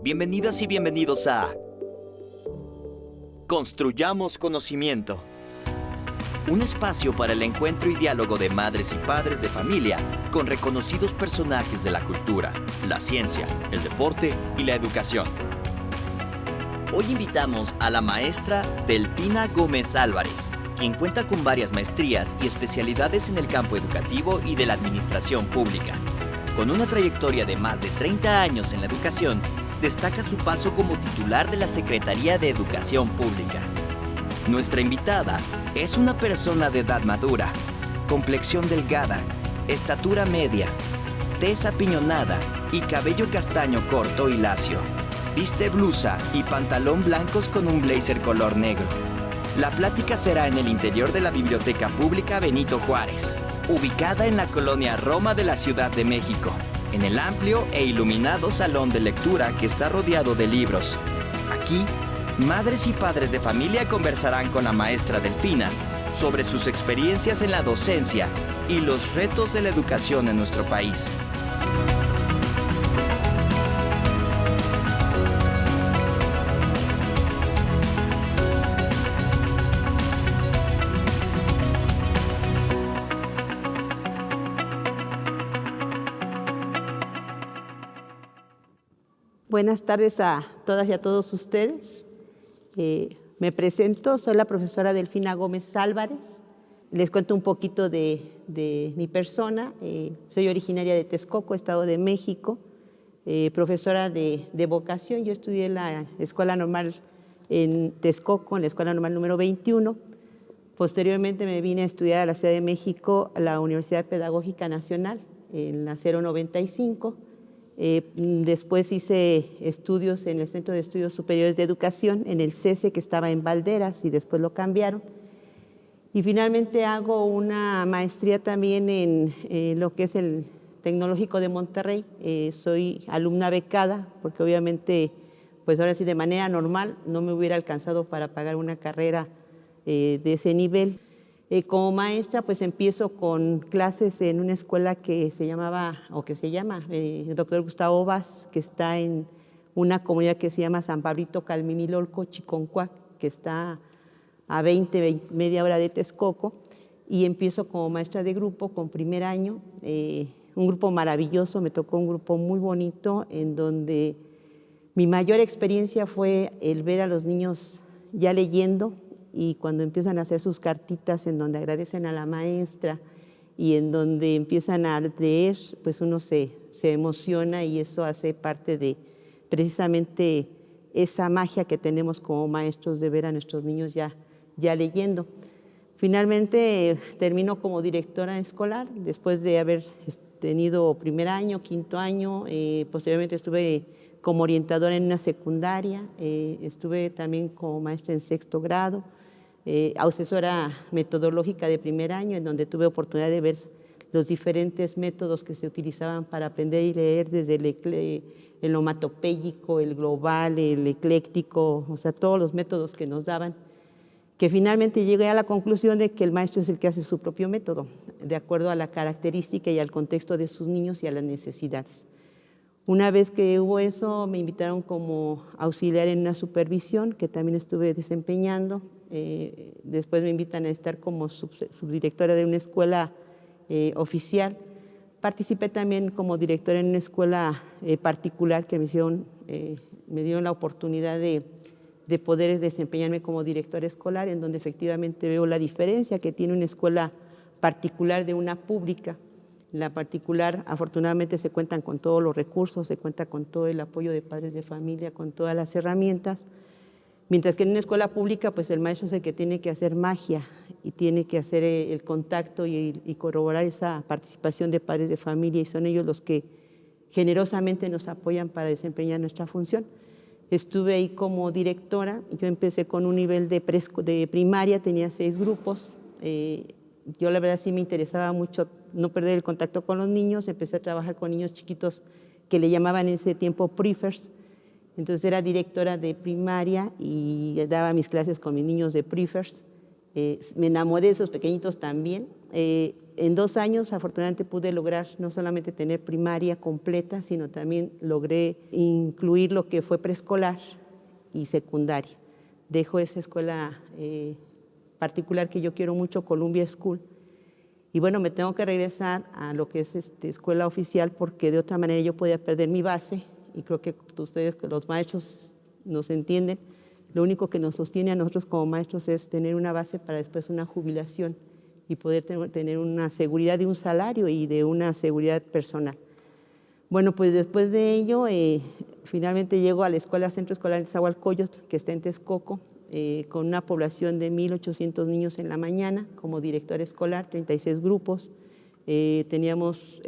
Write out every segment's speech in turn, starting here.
Bienvenidas y bienvenidos a Construyamos Conocimiento, un espacio para el encuentro y diálogo de madres y padres de familia con reconocidos personajes de la cultura, la ciencia, el deporte y la educación. Hoy invitamos a la maestra Delfina Gómez Álvarez, quien cuenta con varias maestrías y especialidades en el campo educativo y de la administración pública. Con una trayectoria de más de 30 años en la educación, destaca su paso como titular de la Secretaría de Educación Pública. Nuestra invitada es una persona de edad madura, complexión delgada, estatura media, tez apiñonada y cabello castaño corto y lacio. Viste blusa y pantalón blancos con un blazer color negro. La plática será en el interior de la Biblioteca Pública Benito Juárez, ubicada en la colonia Roma de la Ciudad de México, en el amplio e iluminado salón de lectura que está rodeado de libros. Aquí, madres y padres de familia conversarán con la maestra Delfina sobre sus experiencias en la docencia y los retos de la educación en nuestro país. Buenas tardes a todas y a todos ustedes. Me presento, soy la profesora Delfina Gómez Álvarez. Les cuento un poquito de mi persona. Soy originaria de Texcoco, Estado de México, profesora de vocación. Yo estudié en la Escuela Normal en Texcoco, en la Escuela Normal número 21. Posteriormente me vine a estudiar a la Ciudad de México, a la Universidad Pedagógica Nacional, en la 095. Después hice estudios en el Centro de Estudios Superiores de Educación, en el CESE, que estaba en Valderas, y después lo cambiaron. Y finalmente hago una maestría también en lo que es el Tecnológico de Monterrey. Soy alumna becada, porque obviamente, pues ahora sí, de manera normal, no me hubiera alcanzado para pagar una carrera de ese nivel. Como maestra, pues empiezo con clases en una escuela que se llamaba, o que se llama, Dr. Gustavo Vaz, que está en una comunidad que se llama San Pablito Calmimilolco, Chiconcuac, que está a media hora de Texcoco, y empiezo como maestra de grupo con primer año, un grupo maravilloso, me tocó un grupo muy bonito, en donde mi mayor experiencia fue el ver a los niños ya leyendo, y cuando empiezan a hacer sus cartitas en donde agradecen a la maestra y en donde empiezan a leer, pues uno se emociona, y eso hace parte de precisamente esa magia que tenemos como maestros de ver a nuestros niños ya leyendo. Finalmente termino como directora escolar, después de haber tenido primer año, quinto año, posteriormente estuve como orientadora en una secundaria, estuve también como maestra en sexto grado, asesora metodológica de primer año, en donde tuve oportunidad de ver los diferentes métodos que se utilizaban para aprender y leer, desde el onomatopéyico, el global, el ecléctico, o sea, todos los métodos que nos daban, que finalmente llegué a la conclusión de que el maestro es el que hace su propio método, de acuerdo a la característica y al contexto de sus niños y a las necesidades. Una vez que hubo eso, me invitaron como auxiliar en una supervisión, que también estuve desempeñando. Después me invitan a estar como subdirectora de una escuela oficial. Participé también como directora en una escuela particular que me dieron la oportunidad de poder desempeñarme como directora escolar, en donde efectivamente veo la diferencia que tiene una escuela particular de una pública. En la particular, afortunadamente, se cuentan con todos los recursos, se cuenta con todo el apoyo de padres de familia, con todas las herramientas, mientras que en una escuela pública, pues el maestro es el que tiene que hacer magia y tiene que hacer el contacto y corroborar esa participación de padres de familia, y son ellos los que generosamente nos apoyan para desempeñar nuestra función. Estuve ahí como directora, yo empecé con un nivel de primaria, tenía 6 grupos. Yo la verdad sí me interesaba mucho no perder el contacto con los niños. Empecé a trabajar con niños chiquitos que le llamaban en ese tiempo prefers. Entonces era directora de primaria y daba mis clases con mis niños de prefers. Me enamoré de esos pequeñitos también. En 2 años, afortunadamente, pude lograr no solamente tener primaria completa, sino también logré incluir lo que fue preescolar y secundaria. Dejo esa escuela particular que yo quiero mucho, Columbia School, y bueno, me tengo que regresar a lo que es escuela oficial, porque de otra manera yo podía perder mi base, y creo que ustedes, los maestros, nos entienden. Lo único que nos sostiene a nosotros como maestros es tener una base para después una jubilación y poder tener una seguridad de un salario y de una seguridad personal. Bueno, pues después de ello, finalmente llego a la Escuela Centro Escolar de Nezahualcóyotl, que está en Texcoco, con una población de 1,800 niños en la mañana, como directora escolar, 36 grupos. Teníamos,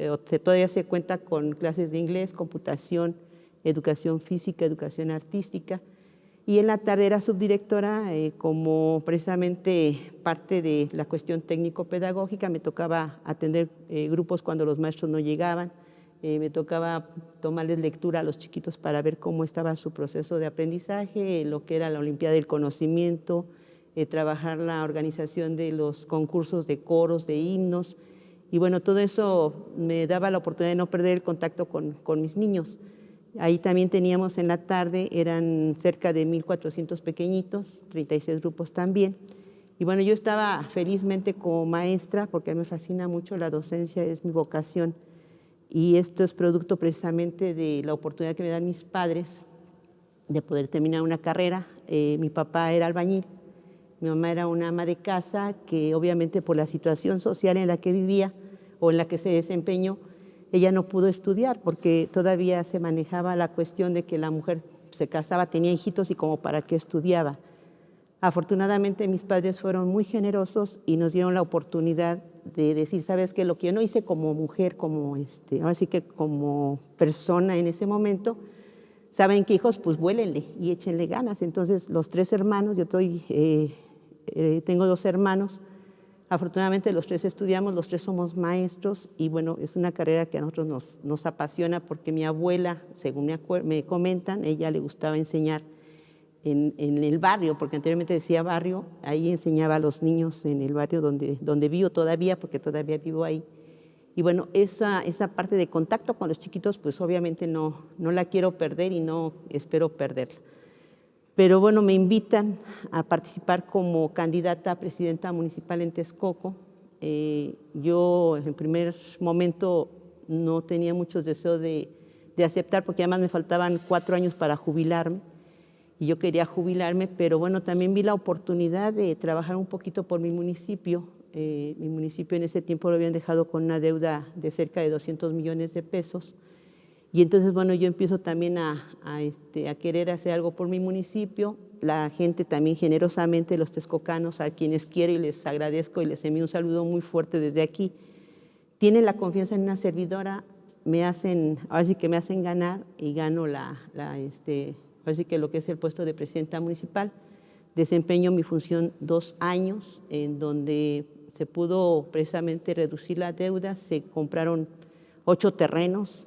todavía se cuenta con clases de inglés, computación, educación física, educación artística. Y en la tarde era subdirectora, como precisamente parte de la cuestión técnico-pedagógica. Me tocaba atender grupos cuando los maestros no llegaban, me tocaba tomarles lectura a los chiquitos para ver cómo estaba su proceso de aprendizaje, lo que era la Olimpiada del Conocimiento, trabajar la organización de los concursos de coros, de himnos, y bueno, todo eso me daba la oportunidad de no perder el contacto con mis niños. Ahí también teníamos en la tarde, eran cerca de 1,400 pequeñitos, 36 grupos también. Y bueno, yo estaba felizmente como maestra, porque a mí me fascina mucho la docencia, es mi vocación. Y esto es producto precisamente de la oportunidad que me dan mis padres de poder terminar una carrera. Mi papá era albañil, mi mamá era una ama de casa que obviamente por la situación social en la que vivía o en la que se desempeñó, ella no pudo estudiar porque todavía se manejaba la cuestión de que la mujer se casaba, tenía hijitos y como para qué estudiaba. Afortunadamente mis padres fueron muy generosos y nos dieron la oportunidad de decir, ¿sabes qué? Lo que yo no hice como mujer, como ahora sí que como persona en ese momento, saben que hijos, pues vuélenle y échenle ganas. Entonces los 3 hermanos, yo tengo 2 hermanos, afortunadamente los 3 estudiamos, los 3 somos maestros y bueno, es una carrera que a nosotros nos apasiona porque mi abuela, según me comentan, ella le gustaba enseñar en el barrio, porque anteriormente decía barrio, ahí enseñaba a los niños en el barrio donde vivo todavía, porque todavía vivo ahí. Y bueno, esa parte de contacto con los chiquitos, pues obviamente no la quiero perder y no espero perderla. Pero bueno, me invitan a participar como candidata a presidenta municipal en Texcoco. Yo en primer momento no tenía muchos deseos de aceptar, porque además me faltaban 4 años para jubilarme y yo quería jubilarme, pero bueno, también vi la oportunidad de trabajar un poquito por mi municipio. Mi municipio en ese tiempo lo habían dejado con una deuda de cerca de 200 millones de pesos. Y entonces, bueno, yo empiezo también a querer hacer algo por mi municipio. La gente también generosamente, los texcocanos, a quienes quiero y les agradezco y les envío un saludo muy fuerte desde aquí, tienen la confianza en una servidora, ahora sí que me hacen ganar y gano ahora sí que lo que es el puesto de presidenta municipal. Desempeño mi función 2 años, en donde se pudo precisamente reducir la deuda, se compraron 8 terrenos,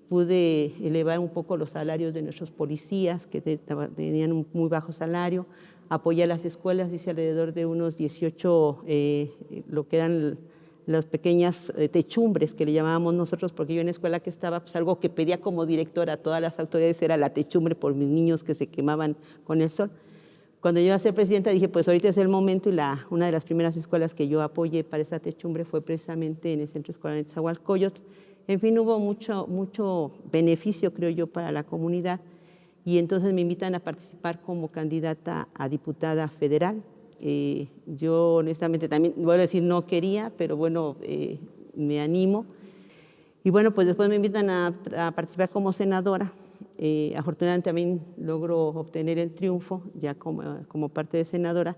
pude elevar un poco los salarios de nuestros policías que tenían un muy bajo salario, apoyé a las escuelas, hice alrededor de unos 18, lo que eran las pequeñas techumbres que le llamábamos nosotros, porque yo en la escuela que estaba, pues algo que pedía como directora a todas las autoridades era la techumbre por mis niños que se quemaban con el sol. Cuando yo iba a ser presidenta dije, pues ahorita es el momento, y una de las primeras escuelas que yo apoyé para esa techumbre fue precisamente en el Centro Escolar de Nezahualcóyotl. En fin, hubo mucho beneficio, creo yo, para la comunidad, y entonces me invitan a participar como candidata a diputada federal. Yo honestamente también, voy a decir, no quería, pero bueno, me animo. Y bueno, pues después me invitan a participar como senadora. Afortunadamente también logro obtener el triunfo ya como parte de senadora,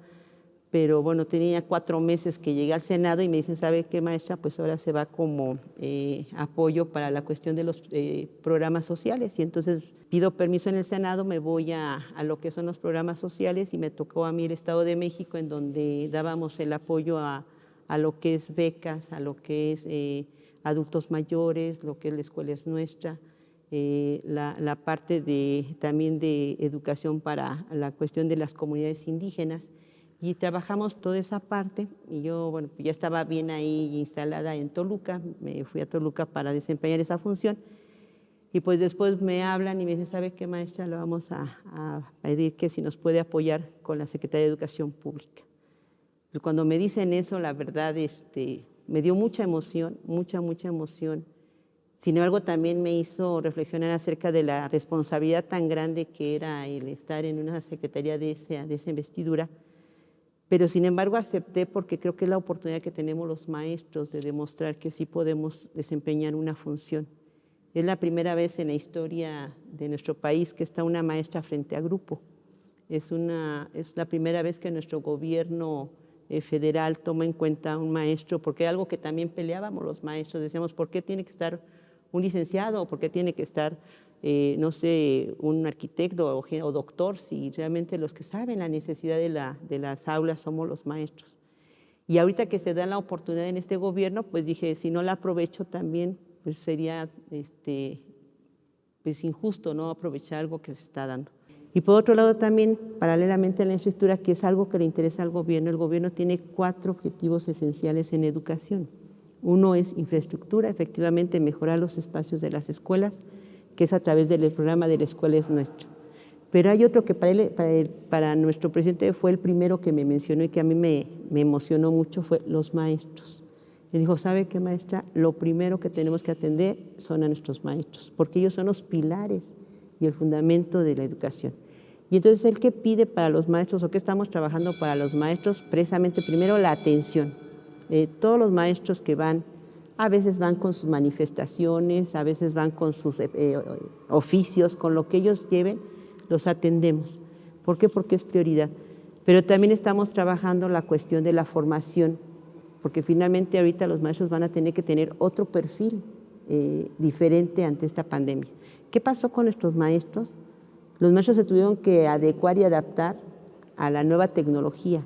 pero bueno, tenía 4 meses que llegué al Senado y me dicen, ¿sabe qué, maestra? Pues ahora se va como apoyo para la cuestión de los programas sociales, y entonces pido permiso en el Senado, me voy a lo que son los programas sociales, y me tocó a mí el Estado de México, en donde dábamos el apoyo a lo que es becas, a lo que es adultos mayores, lo que es la escuela es nuestra, la parte también de educación para la cuestión de las comunidades indígenas. Y trabajamos toda esa parte y yo, bueno, ya estaba bien ahí instalada en Toluca, me fui a Toluca para desempeñar esa función y pues después me hablan y me dicen, ¿sabe qué, maestra? Le vamos a pedir que si nos puede apoyar con la Secretaría de Educación Pública. Y cuando me dicen eso, la verdad, me dio mucha emoción, mucha emoción. Sin embargo, también me hizo reflexionar acerca de la responsabilidad tan grande que era el estar en una secretaría de esa investidura. Pero sin embargo acepté porque creo que es la oportunidad que tenemos los maestros de demostrar que sí podemos desempeñar una función. Es la primera vez en la historia de nuestro país que está una maestra frente a grupo. Es la primera vez que nuestro gobierno federal toma en cuenta a un maestro, porque es algo que también peleábamos los maestros. Decíamos, ¿por qué tiene que estar un licenciado o por qué tiene que estar no sé, un arquitecto o doctor, si realmente los que saben la necesidad de las aulas somos los maestros. Y ahorita que se da la oportunidad en este gobierno, pues dije, si no la aprovecho también, pues sería pues injusto no aprovechar algo que se está dando. Y por otro lado también, paralelamente a la infraestructura, que es algo que le interesa al gobierno, el gobierno tiene 4 objetivos esenciales en educación. Uno es infraestructura, efectivamente mejorar los espacios de las escuelas, que es a través del programa de La Escuela es Nuestra. Pero hay otro que para nuestro presidente fue el primero que me mencionó y que a mí me emocionó mucho, fue los maestros. Él dijo, ¿sabe qué, maestra? Lo primero que tenemos que atender son a nuestros maestros, porque ellos son los pilares y el fundamento de la educación. Y entonces, ¿él qué pide para los maestros o qué estamos trabajando para los maestros? Precisamente, primero, la atención. Todos los maestros que van, a veces van con sus manifestaciones, a veces van con sus oficios, con lo que ellos lleven, los atendemos. ¿Por qué? Porque es prioridad. Pero también estamos trabajando la cuestión de la formación, porque finalmente ahorita los maestros van a tener que tener otro perfil diferente ante esta pandemia. ¿Qué pasó con nuestros maestros? Los maestros se tuvieron que adecuar y adaptar a la nueva tecnología.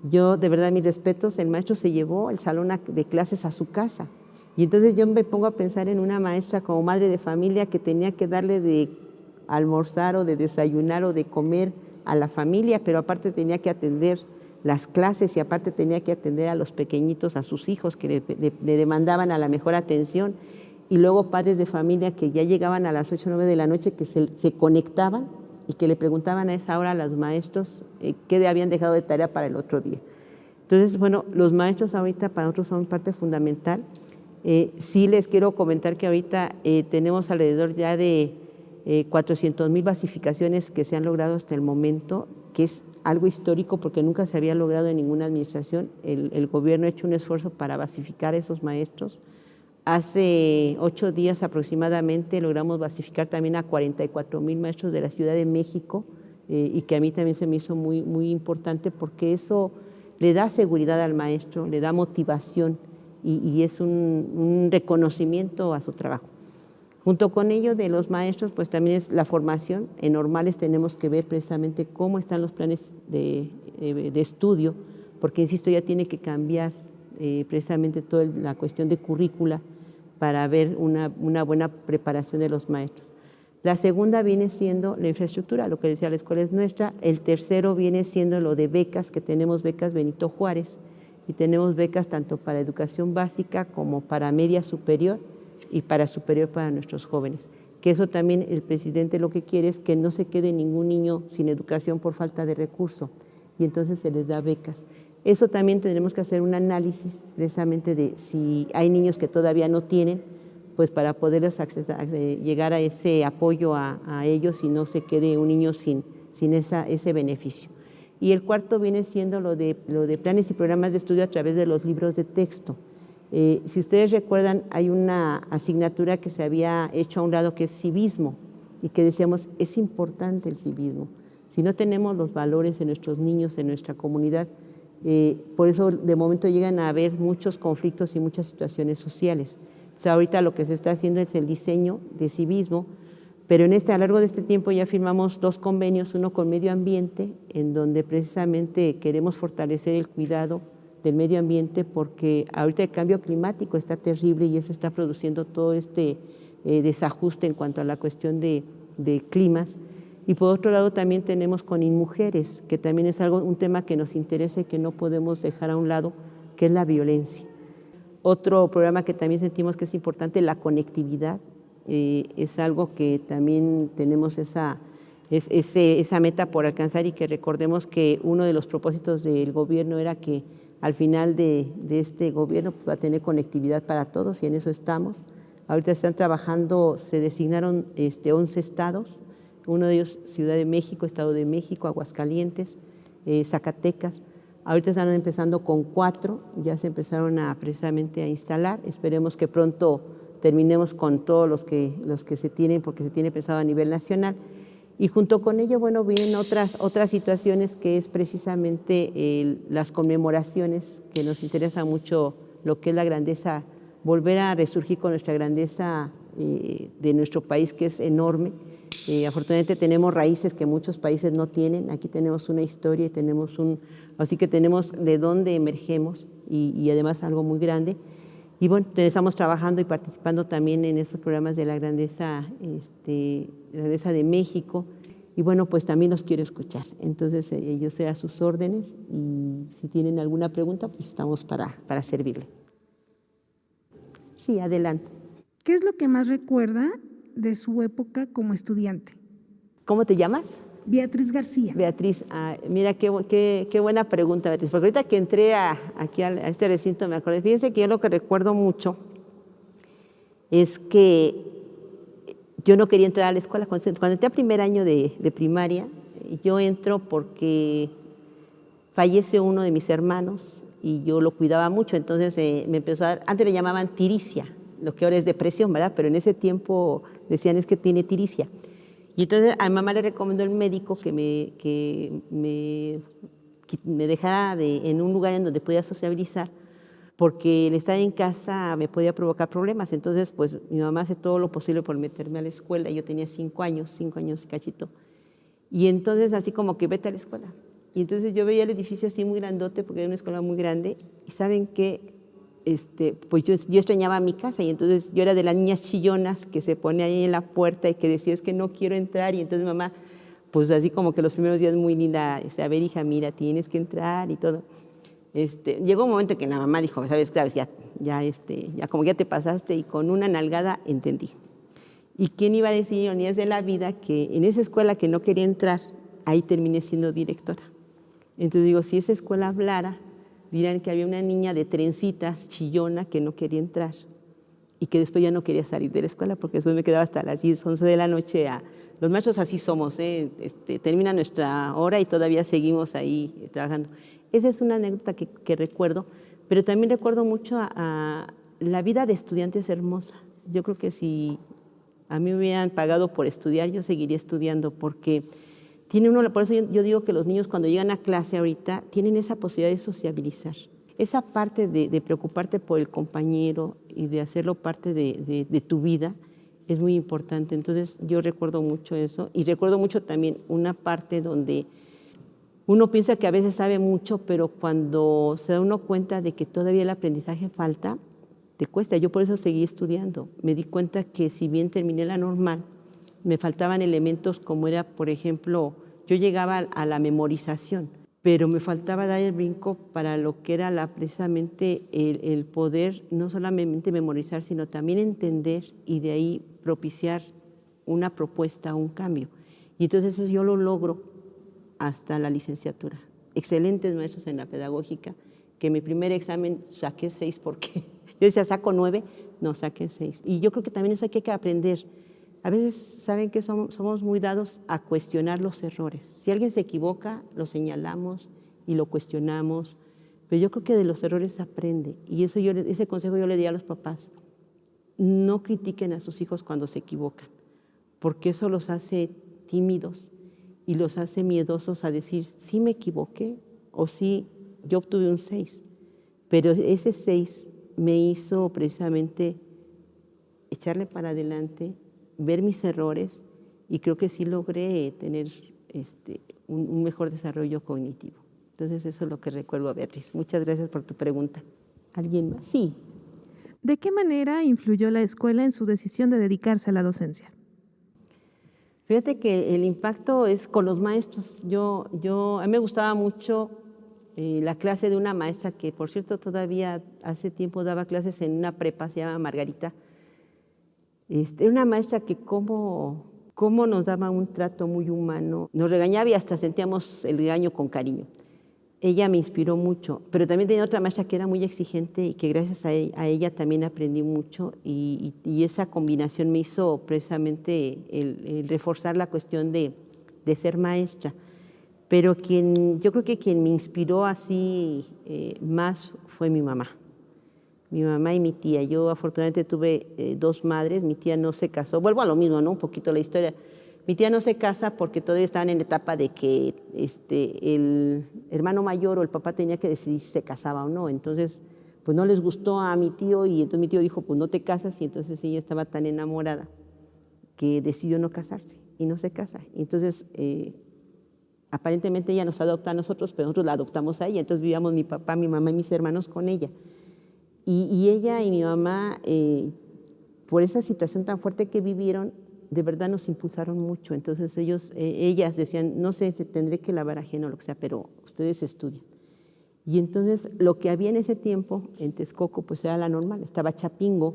Yo, de verdad, mis respetos, el maestro se llevó el salón de clases a su casa. Y entonces yo me pongo a pensar en una maestra como madre de familia que tenía que darle de almorzar o de desayunar o de comer a la familia, pero aparte tenía que atender las clases y aparte tenía que atender a los pequeñitos, a sus hijos que le demandaban a la mejor atención. Y luego padres de familia que ya llegaban a las 8 o 9 de la noche, que se conectaban y que le preguntaban a esa hora a los maestros qué habían dejado de tarea para el otro día. Entonces, bueno, los maestros ahorita para nosotros son parte fundamental. Sí les quiero comentar que ahorita tenemos alrededor ya de 400,000 basificaciones que se han logrado hasta el momento, que es algo histórico porque nunca se había logrado en ninguna administración. El gobierno ha hecho un esfuerzo para basificar a esos maestros. Hace 8 días aproximadamente logramos basificar también a 44,000 maestros de la Ciudad de México y que a mí también se me hizo muy importante porque eso le da seguridad al maestro, le da motivación y es un reconocimiento a su trabajo. Junto con ello de los maestros, pues también es la formación. En normales tenemos que ver precisamente cómo están los planes de estudio, porque insisto, ya tiene que cambiar precisamente toda la cuestión de currícula para ver una buena preparación de los maestros. La segunda viene siendo la infraestructura, lo que decía La Escuela es Nuestra. El tercero viene siendo lo de becas, que tenemos becas Benito Juárez y tenemos becas tanto para educación básica como para media superior y para superior para nuestros jóvenes. Que eso también el presidente lo que quiere es que no se quede ningún niño sin educación por falta de recurso y entonces se les da becas. Eso también tendremos que hacer un análisis precisamente de si hay niños que todavía no tienen, pues para poderles llegar a ese apoyo a ellos y no se quede un niño sin ese beneficio. Y el cuarto viene siendo lo de planes y programas de estudio a través de los libros de texto. Si ustedes recuerdan, hay una asignatura que se había hecho a un lado que es civismo y que decíamos, es importante el civismo. Si no tenemos los valores en nuestros niños, en nuestra comunidad, por eso de momento llegan a haber muchos conflictos y muchas situaciones sociales. O sea, ahorita lo que se está haciendo es el diseño de civismo, pero a lo largo de este tiempo ya firmamos 2 convenios, uno con medio ambiente, en donde precisamente queremos fortalecer el cuidado del medio ambiente porque ahorita el cambio climático está terrible y eso está produciendo todo este desajuste en cuanto a la cuestión de climas. Y por otro lado también tenemos con InMujeres, que también es un tema que nos interesa y que no podemos dejar a un lado, que es la violencia. Otro programa que también sentimos que es importante, la conectividad, es algo que también tenemos esa meta por alcanzar, y que recordemos que uno de los propósitos del gobierno era que al final de este gobierno va a tener conectividad para todos, y en eso estamos. Ahorita están trabajando, se designaron 11 estados, uno de ellos Ciudad de México, Estado de México, Aguascalientes, Zacatecas. Ahorita están empezando con 4, ya se empezaron precisamente a instalar. Esperemos que pronto terminemos con todos los que se tienen, porque se tiene pensado a nivel nacional. Y junto con ello, bueno, vienen otras situaciones, que es precisamente las conmemoraciones, que nos interesa mucho lo que es la grandeza, volver a resurgir con nuestra grandeza de nuestro país, que es enorme. Afortunadamente tenemos raíces que muchos países no tienen. Aquí tenemos una historia y así que tenemos de dónde emergemos, y además algo muy grande. Y bueno, estamos trabajando y participando también en esos programas de la grandeza de México. Y bueno, pues también los quiero escuchar. Entonces yo estoy a sus órdenes, y si tienen alguna pregunta, pues estamos para servirle. Sí, adelante. ¿Qué es lo que más recuerda de su época como estudiante? ¿Cómo te llamas? Beatriz García. Beatriz, mira qué buena pregunta, Beatriz, porque ahorita que entré aquí a este recinto me acordé. Fíjense que yo lo que recuerdo mucho es que yo no quería entrar a la escuela. Cuando entré a primer año de primaria, yo entro porque fallece uno de mis hermanos y yo lo cuidaba mucho. Entonces me empezó a dar, antes le llamaban tiricia, lo que ahora es depresión, ¿verdad? Pero en ese tiempo decían es que tiene tiricia. Y entonces a mi mamá le recomendó el médico que me dejara en un lugar en donde podía sociabilizar, porque el estar en casa me podía provocar problemas. Entonces, pues mi mamá hace todo lo posible por meterme a la escuela. Yo tenía 5 años y cachito. Y entonces así como que vete a la escuela. Y entonces yo veía el edificio así muy grandote, porque era una escuela muy grande, y ¿saben qué? Pues yo extrañaba mi casa, y entonces yo era de las niñas chillonas que se pone ahí en la puerta y que decía es que no quiero entrar. Y entonces mi mamá, pues así como que los primeros días muy linda, a ver hija, mira, tienes que entrar y todo. Llegó un momento que la mamá dijo, sabes, ya como ya te pasaste, y con una nalgada entendí. ¿Y quién iba a decir, ironías de la vida, que en esa escuela que no quería entrar, ahí terminé siendo directora? Entonces digo, si esa escuela hablara, dirán que había una niña de trencitas, chillona, que no quería entrar, y que después ya no quería salir de la escuela, porque después me quedaba hasta las 10, 11 de la noche. Los maestros así somos, termina nuestra hora y todavía seguimos ahí trabajando. Esa es una anécdota que recuerdo, pero también recuerdo mucho a la vida de estudiantes hermosa. Yo creo que si a mí me hubieran pagado por estudiar, yo seguiría estudiando, porque por eso yo digo que los niños cuando llegan a clase ahorita tienen esa posibilidad de sociabilizar. Esa parte de preocuparte por el compañero y de hacerlo parte de tu vida es muy importante. Entonces yo recuerdo mucho eso, y recuerdo mucho también una parte donde uno piensa que a veces sabe mucho, pero cuando se da uno cuenta de que todavía el aprendizaje falta, te cuesta. Yo por eso seguí estudiando. Me di cuenta que si bien terminé la normal, me faltaban elementos como era, por ejemplo, yo llegaba a la memorización, pero me faltaba dar el brinco para lo que era precisamente el poder no solamente memorizar, sino también entender, y de ahí propiciar una propuesta, un cambio. Y entonces eso yo lo logro hasta la licenciatura. Excelentes maestros en la pedagógica, que mi primer examen saqué 6, porque yo decía, saco 9, no, saqué 6. Y yo creo que también eso hay que aprender. A veces saben que somos muy dados a cuestionar los errores. Si alguien se equivoca, lo señalamos y lo cuestionamos, pero yo creo que de los errores se aprende. Y ese consejo yo le di a los papás. No critiquen a sus hijos cuando se equivocan, porque eso los hace tímidos y los hace miedosos a decir, sí me equivoqué, o sí, yo obtuve un 6, pero ese 6 me hizo precisamente echarle para adelante, ver mis errores, y creo que sí logré tener un mejor desarrollo cognitivo. Entonces eso es lo que recuerdo, Beatriz. Muchas gracias por tu pregunta. ¿Alguien más? Sí. ¿De qué manera influyó la escuela en su decisión de dedicarse a la docencia? Fíjate que el impacto es con los maestros. A mí me gustaba mucho la clase de una maestra que, por cierto, todavía hace tiempo daba clases en una prepa, se llama Margarita. Una maestra que cómo nos daba un trato muy humano, nos regañaba y hasta sentíamos el regaño con cariño. Ella me inspiró mucho, pero también tenía otra maestra que era muy exigente y que gracias a ella también aprendí mucho y esa combinación me hizo precisamente el reforzar la cuestión de ser maestra. Pero yo creo que quien me inspiró así más fue mi mamá y mi tía. Yo afortunadamente tuve dos madres, mi tía no se casó, vuelvo a lo mismo, ¿no? Un poquito la historia. Mi tía no se casa porque todavía estaban en etapa de que el hermano mayor o el papá tenía que decidir si se casaba o no. Entonces, pues no les gustó a mi tío y entonces mi tío dijo, pues no te casas, y entonces ella estaba tan enamorada que decidió no casarse y no se casa. Y entonces, aparentemente ella nos adopta a nosotros, pero nosotros la adoptamos a ella. Entonces vivíamos mi papá, mi mamá y mis hermanos con ella. Y ella y mi mamá, por esa situación tan fuerte que vivieron, de verdad nos impulsaron mucho. Entonces ellas decían, no sé, tendré que lavar ajeno o lo que sea, pero ustedes estudian. Y entonces lo que había en ese tiempo en Texcoco pues era la normal, estaba Chapingo,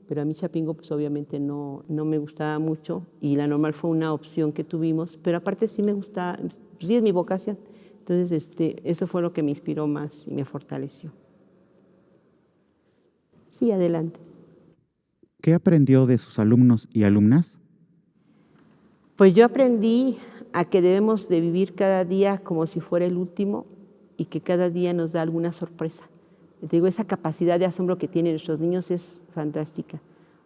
pero a mí Chapingo pues obviamente no me gustaba mucho y la normal fue una opción que tuvimos, pero aparte sí me gustaba, pues sí es mi vocación. Entonces eso fue lo que me inspiró más y me fortaleció. Sí, adelante. ¿Qué aprendió de sus alumnos y alumnas? Pues yo aprendí a que debemos de vivir cada día como si fuera el último y que cada día nos da alguna sorpresa. Te digo, esa capacidad de asombro que tienen nuestros niños es fantástica.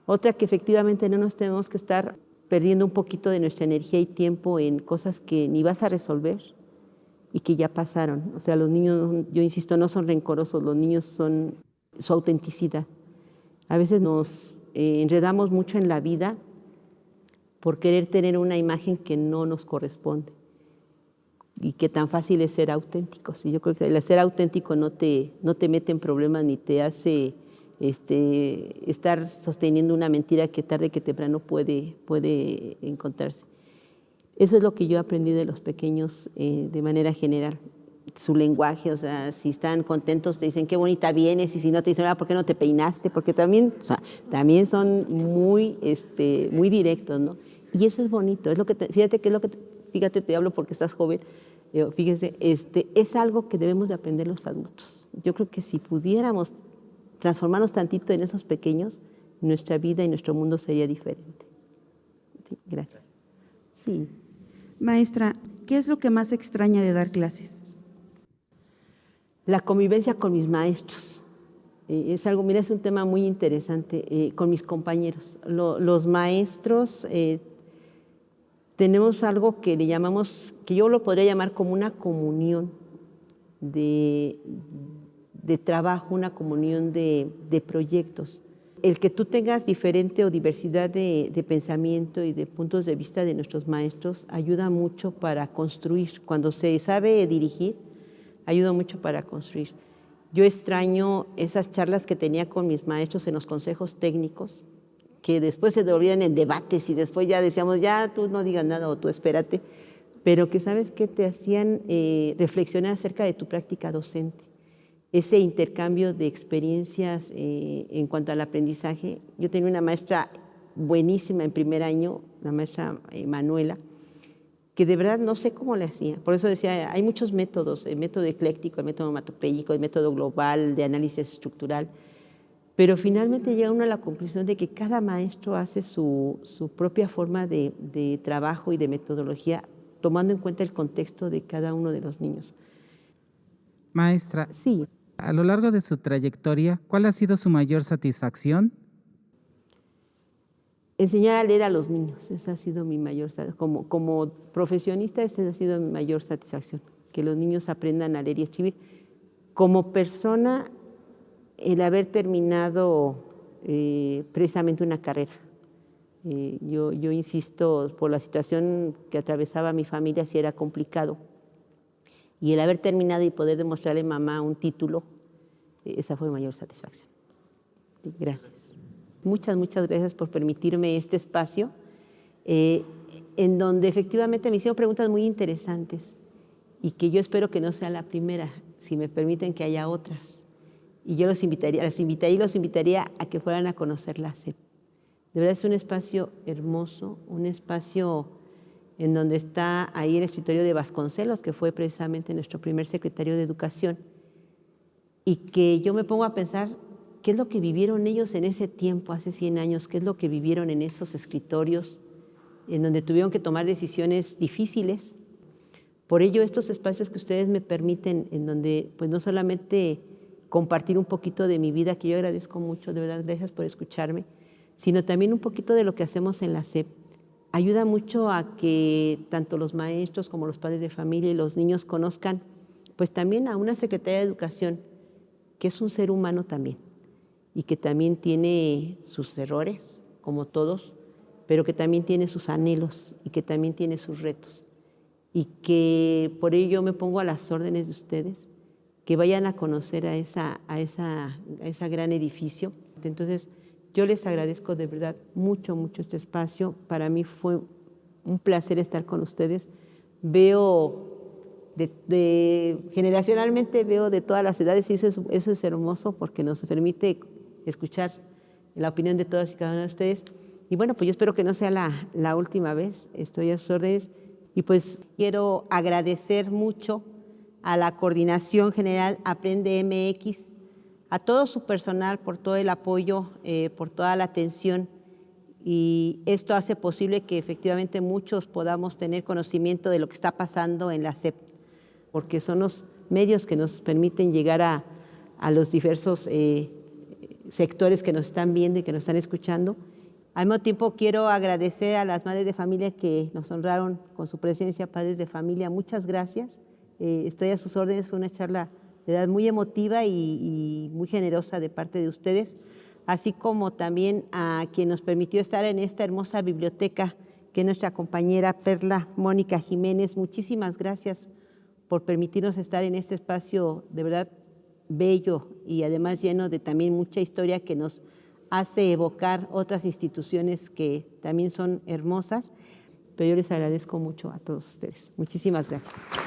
Otra, que efectivamente no nos tenemos que estar perdiendo un poquito de nuestra energía y tiempo en cosas que ni vas a resolver y que ya pasaron. O sea, los niños, yo insisto, no son rencorosos, los niños son su autenticidad. A veces nos enredamos mucho en la vida por querer tener una imagen que no nos corresponde y que tan fácil es ser auténticos. Y yo creo que el ser auténtico no te mete en problemas ni te hace estar sosteniendo una mentira que tarde que temprano puede encontrarse. Eso es lo que yo aprendí de los pequeños de manera general. Su lenguaje, o sea, si están contentos te dicen qué bonita vienes, y si no te dicen, ¿por qué no te peinaste? Porque también son muy directos, ¿no? Y eso es bonito, es lo que fíjate, te hablo porque estás joven, fíjese, es algo que debemos de aprender los adultos. Yo creo que si pudiéramos transformarnos tantito en esos pequeños, nuestra vida y nuestro mundo sería diferente. Sí, gracias. Sí. Maestra, ¿qué es lo que más extraña de dar clases? La convivencia con mis maestros. Es algo, mira, es un tema muy interesante, con mis compañeros. Los maestros tenemos algo que le llamamos, que yo lo podría llamar como una comunión de trabajo, una comunión de proyectos. El que tú tengas diferente o diversidad de pensamiento y de puntos de vista de nuestros maestros ayuda mucho para construir. Cuando se sabe dirigir, ayuda mucho para construir. Yo extraño esas charlas que tenía con mis maestros en los consejos técnicos, que después se devolvían en debates y después ya decíamos, ya tú no digas nada o tú espérate, pero que sabes que te hacían reflexionar acerca de tu práctica docente. Ese intercambio de experiencias en cuanto al aprendizaje. Yo tenía una maestra buenísima en primer año, la maestra Manuela, que de verdad no sé cómo le hacía. Por eso decía, hay muchos métodos, el método ecléctico, el método onomatopéyico, el método global de análisis estructural, pero finalmente llega uno a la conclusión de que cada maestro hace su propia forma de trabajo y de metodología, tomando en cuenta el contexto de cada uno de los niños. Maestra, sí. A lo largo de su trayectoria, ¿cuál ha sido su mayor satisfacción? Enseñar a leer a los niños, esa ha sido mi mayor satisfacción. Como profesionista, esa ha sido mi mayor satisfacción, que los niños aprendan a leer y escribir. Como persona, el haber terminado precisamente una carrera. Yo insisto, por la situación que atravesaba mi familia, sí era complicado. Y el haber terminado y poder demostrarle a mamá un título, esa fue mi mayor satisfacción. Gracias. Muchas gracias por permitirme este espacio. en donde efectivamente me hicieron preguntas muy interesantes y que yo espero que no sea la primera, si me permiten que haya otras. Y yo las invitaría a que fueran a conocer la SEP. De verdad es un espacio hermoso, un espacio en donde está ahí el escritorio de Vasconcelos, que fue precisamente nuestro primer secretario de Educación, y que yo me pongo a pensar qué es lo que vivieron ellos en ese tiempo, hace 100 años, qué es lo que vivieron en esos escritorios, en donde tuvieron que tomar decisiones difíciles. Por ello, estos espacios que ustedes me permiten, en donde pues no solamente compartir un poquito de mi vida, que yo agradezco mucho, de verdad, gracias por escucharme, sino también un poquito de lo que hacemos en la SEP, ayuda mucho a que tanto los maestros como los padres de familia y los niños conozcan pues también a una Secretaría de Educación que es un ser humano también y que también tiene sus errores, como todos, pero que también tiene sus anhelos y que también tiene sus retos. Y que por ello yo me pongo a las órdenes de ustedes, que vayan a conocer a ese gran edificio. Entonces, yo les agradezco de verdad mucho, mucho este espacio. Para mí fue un placer estar con ustedes. Veo, generacionalmente veo de todas las edades y eso es hermoso porque nos permite escuchar la opinión de todas y cada una de ustedes. Y bueno, pues yo espero que no sea la última vez. Estoy a sus órdenes. Y pues quiero agradecer mucho a la Coordinación General Aprende MX, a todo su personal por todo el apoyo, por toda la atención, y esto hace posible que efectivamente muchos podamos tener conocimiento de lo que está pasando en la SEP, porque son los medios que nos permiten llegar a los diversos sectores que nos están viendo y que nos están escuchando. Al mismo tiempo quiero agradecer a las madres de familia que nos honraron con su presencia, padres de familia, muchas gracias. Estoy a sus órdenes, fue una charla de verdad muy emotiva y muy generosa de parte de ustedes, así como también a quien nos permitió estar en esta hermosa biblioteca, que es nuestra compañera Perla Mónica Jiménez. Muchísimas gracias por permitirnos estar en este espacio de verdad bello y además lleno de también mucha historia que nos hace evocar otras instituciones que también son hermosas, pero yo les agradezco mucho a todos ustedes. Muchísimas gracias.